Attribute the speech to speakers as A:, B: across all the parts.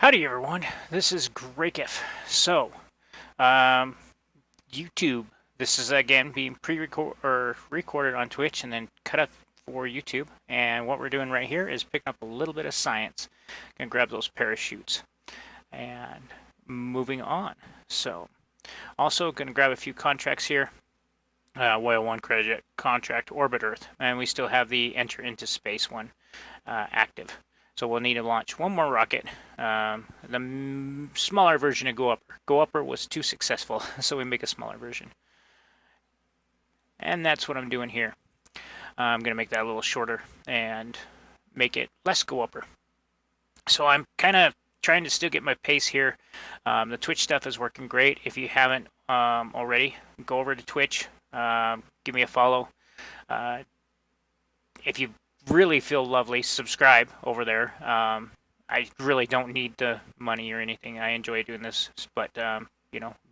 A: Howdy everyone, this is Grakef. So, um, YouTube. This is again being recorded on Twitch and then cut up for YouTube. And what we're doing right here is picking up a little bit of science. Gonna grab those parachutes and moving on. So, also gonna grab a few contracts here. Whale 1 credit contract, Orbit Earth, and we still have the Enter into Space one active. So we'll need to launch one more rocket, the smaller version of Go Upper. Go Upper was too successful, so we make a smaller version. And that's what I'm doing here. I'm going to make that a little shorter and make it less Go Upper. So I'm kind of trying to still get my pace here. The Twitch stuff is working great. If you haven't already, go over to Twitch, give me a follow. If you really feel lovely, subscribe over there. I really don't need the money or anything. I enjoy doing this, but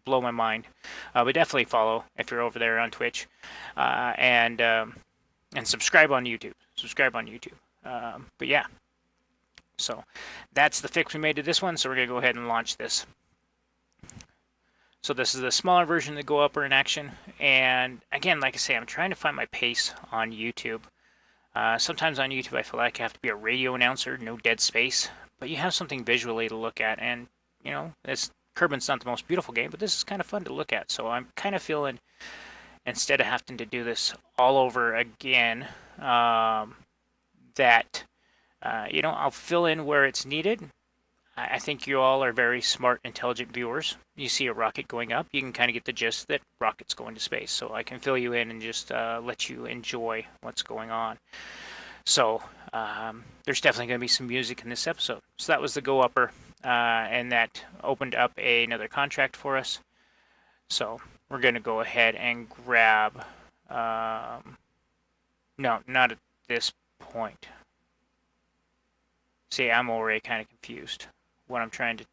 A: blow my mind. But definitely follow if you're over there on Twitch, and subscribe on YouTube. Subscribe on YouTube. But yeah, so that's the fix we made to this one. So we're gonna go ahead and launch this. So this is the smaller version that Go Upper in action. And again, like I say, I'm trying to find my pace on YouTube. Sometimes on YouTube I feel like I have to be a radio announcer, no dead space, but you have something visually to look at, and Kerbin's not the most beautiful game, but this is kind of fun to look at. So I'm kind of feeling, instead of having to do this all over again, that I'll fill in where it's needed. I think you all are very smart, intelligent viewers. You see a rocket going up, you can kind of get the gist that rocket's going to space. So I can fill you in and just let you enjoy what's going on. So there's definitely going to be some music in this episode. So that was the Go Upper, and that opened up another contract for us. So we're going to go ahead and grab... no, not at this point. See, I'm already kind of confused what I'm trying to...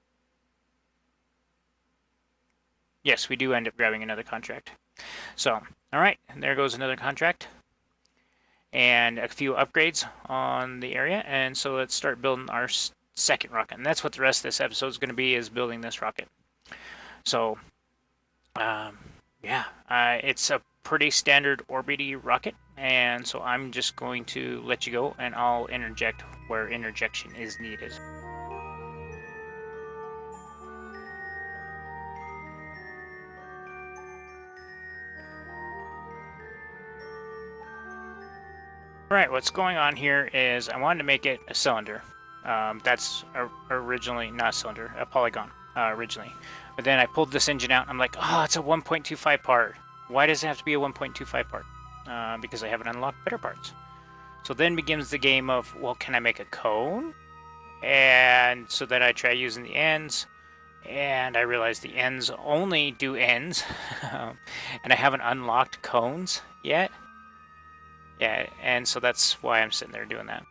A: Yes, we do end up grabbing another contract. So, all right, there goes another contract. And a few upgrades on the area. And so let's start building our second rocket. And that's what the rest of this episode is going to be, is building this rocket. So, it's a pretty standard orbity rocket. And so I'm just going to let you go, and I'll interject where interjection is needed. Right, what's going on here is I wanted to make it a cylinder. That's originally not a cylinder, a polygon originally. But then I pulled this engine out. I'm like, oh, it's a 1.25 part. Why does it have to be a 1.25 part? Because I haven't unlocked better parts. So then begins the game of, well, can I make a cone? And so then I try using the ends, and I realize the ends only do ends, and I haven't unlocked cones yet. Yeah, and so that's why I'm sitting there doing that.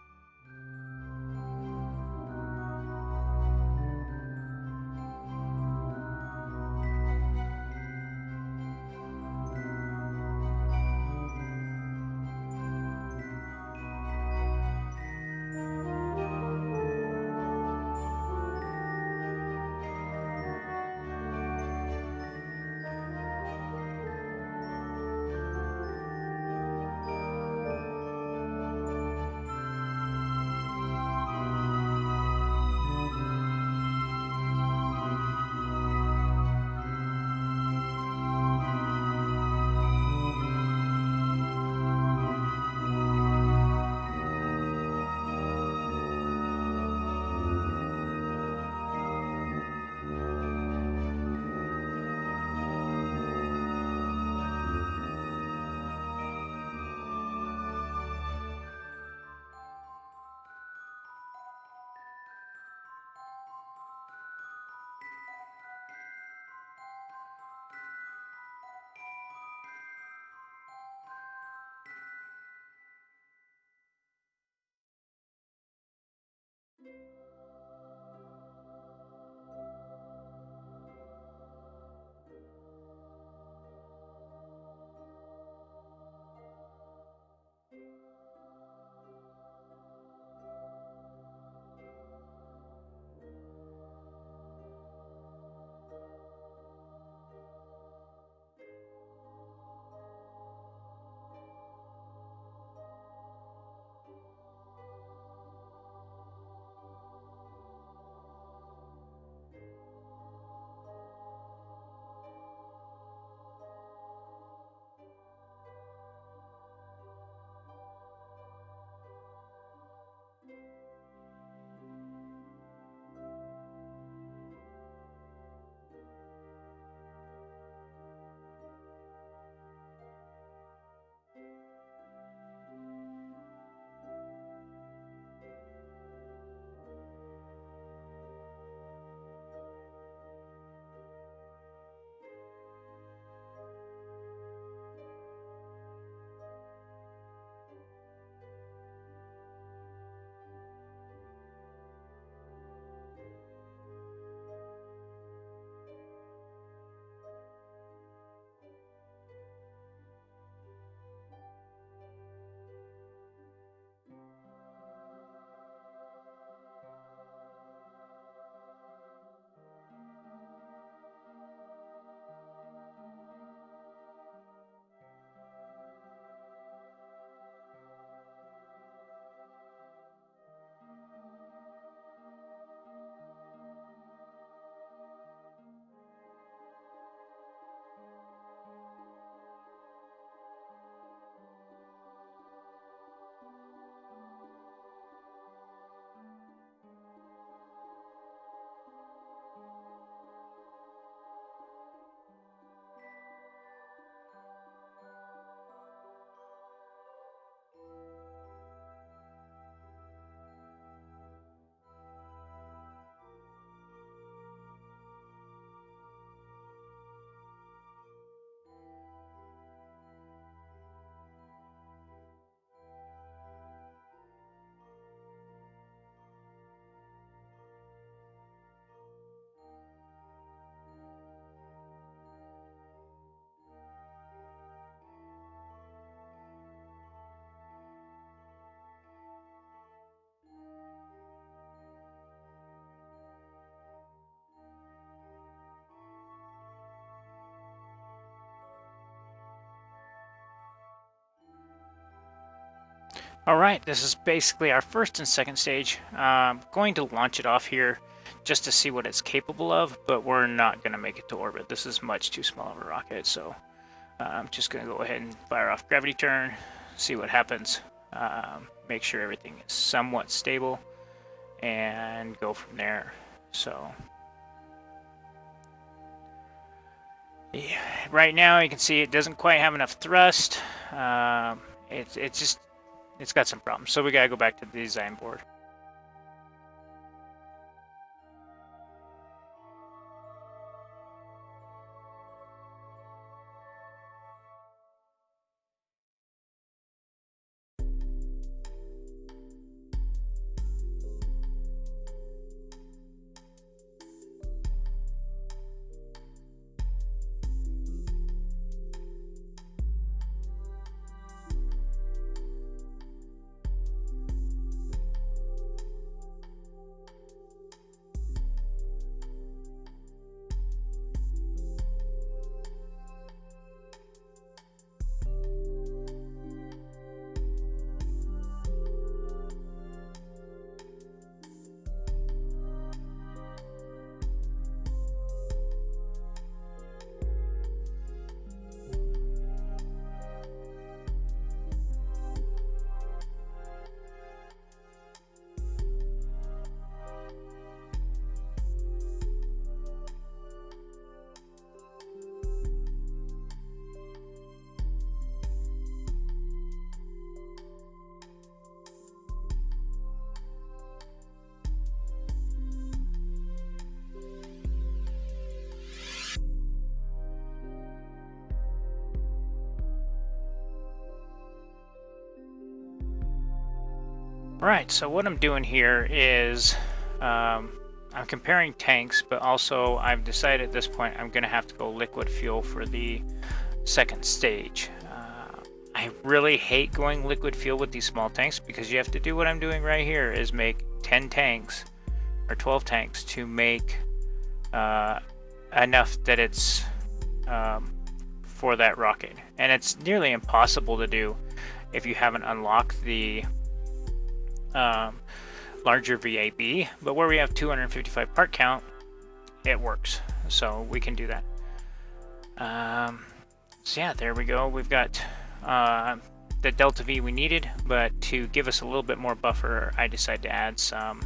A: Alright, this is basically our first and second stage. Going to launch it off here just to see what it's capable of, but we're not going to make it to orbit. This is much too small of a rocket, so I'm just going to go ahead and fire off gravity turn, see what happens, make sure everything is somewhat stable, and go from there. So yeah, right now you can see it doesn't quite have enough thrust. It's got some problems, so we gotta go back to the design board. Right, so what I'm doing here is I'm comparing tanks, but also I've decided at this point I'm going to have to go liquid fuel for the second stage. I really hate going liquid fuel with these small tanks because you have to do what I'm doing right here, is make 10 tanks or 12 tanks to make enough that it's for that rocket. And it's nearly impossible to do if you haven't unlocked the larger VAB, but where we have 255 part count, it works, so we can do that. So yeah, there we go. We've got the delta V we needed, but to give us a little bit more buffer, I decided to add some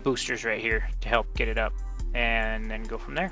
A: boosters right here to help get it up, and then go from there.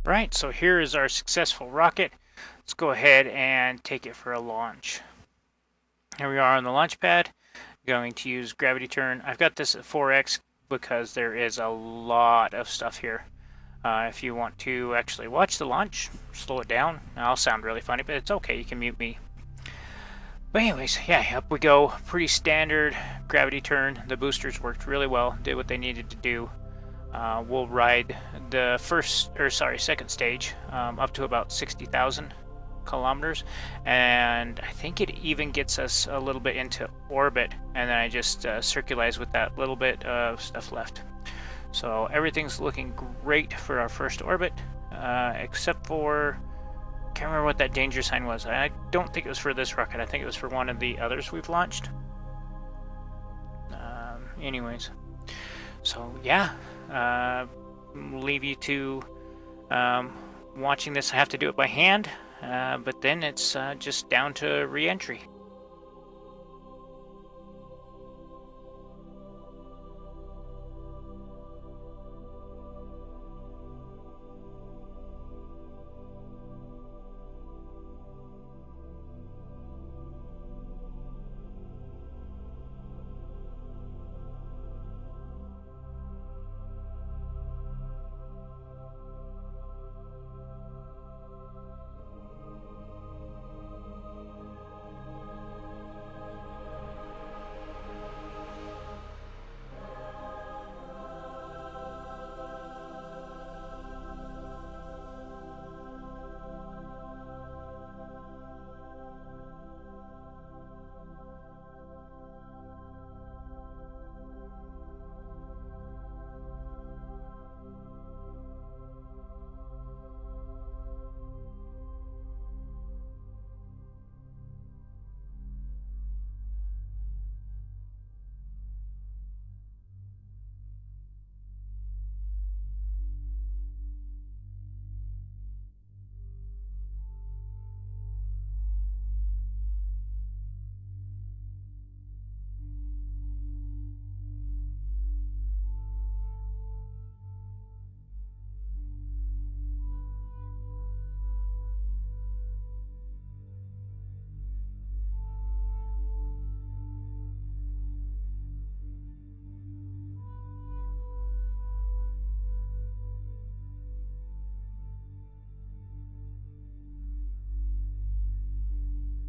A: Right, so here is our successful rocket. Let's go ahead and take it for a launch. Here we are on the launch pad. Going to use gravity turn. I've got this at 4x because there is a lot of stuff here. If you want to actually watch the launch, slow it down. I'll sound really funny, but it's okay. You can mute me. But anyways, yeah, up we go. Pretty standard gravity turn. The boosters worked really well. Did what they needed to do. We'll ride the second stage up to about 60,000 kilometers, and I think it even gets us a little bit into orbit, and then I just circularize with that little bit of stuff left. So everything's looking great for our first orbit, except for, can't remember what that danger sign was. I don't think it was for this rocket. I think it was for one of the others we've launched. Anyways, so yeah, leave you to watching this. I have to do it by hand, but then it's just down to re-entry.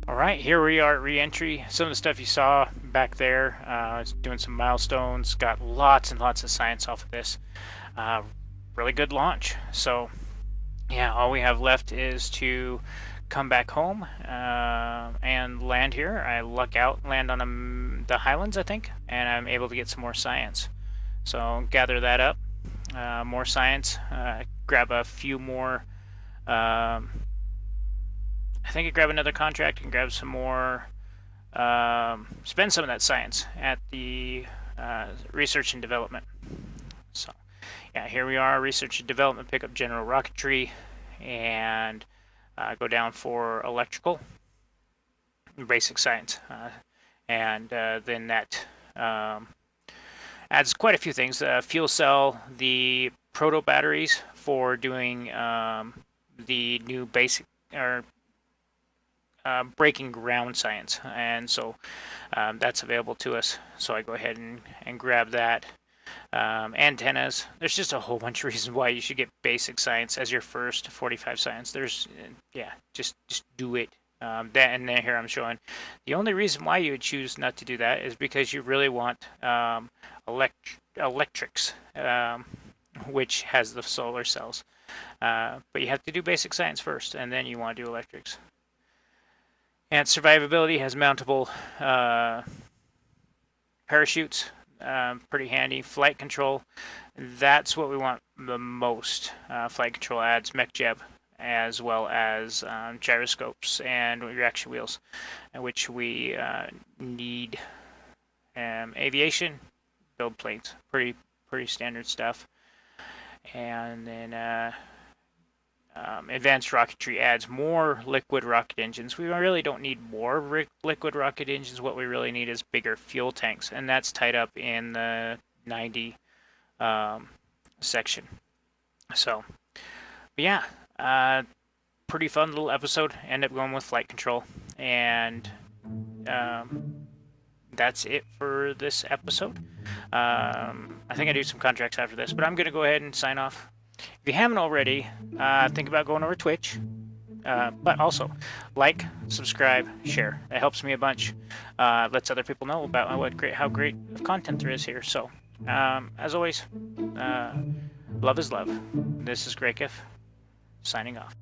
A: All right, here we are at re-entry. Some of the stuff you saw back there, doing some milestones, got lots and lots of science off of this. Really good launch. So yeah, all we have left is to come back home and land here. I luck out, land on the Highlands, I think, and I'm able to get some more science. So gather that up, more science, grab a few more. I think I grab another contract and grab some more, spend some of that science at the research and development. So yeah, here we are, research and development, pick up general rocketry, and go down for electrical, basic science. And then that adds quite a few things. Fuel cell, the proto batteries for doing the new basic, or breaking ground science, and so that's available to us. So I go ahead and grab that. Antennas. There's just a whole bunch of reasons why you should get basic science as your first 45 science. There's, yeah, just do it. That, and then here I'm showing the only reason why you would choose not to do that is because you really want electrics, which has the solar cells. But you have to do basic science first, and then you want to do electrics. And survivability has mountable parachutes, pretty handy. Flight control, that's what we want the most. Flight control adds mech jeb, as well as gyroscopes and reaction wheels, which we need. Aviation, build planes, pretty standard stuff. And then advanced rocketry adds more liquid rocket engines. We really don't need more liquid rocket engines. What we really need is bigger fuel tanks, and that's tied up in the 90 section. So, yeah, pretty fun little episode. End up going with flight control, and that's it for this episode. I think I do some contracts after this, but I'm going to go ahead and sign off. If you haven't already, think about going over Twitch. But also, like, subscribe, share. It helps me a bunch. Lets other people know about how great of content there is here. So, as always, love is love. This is Grakef, signing off.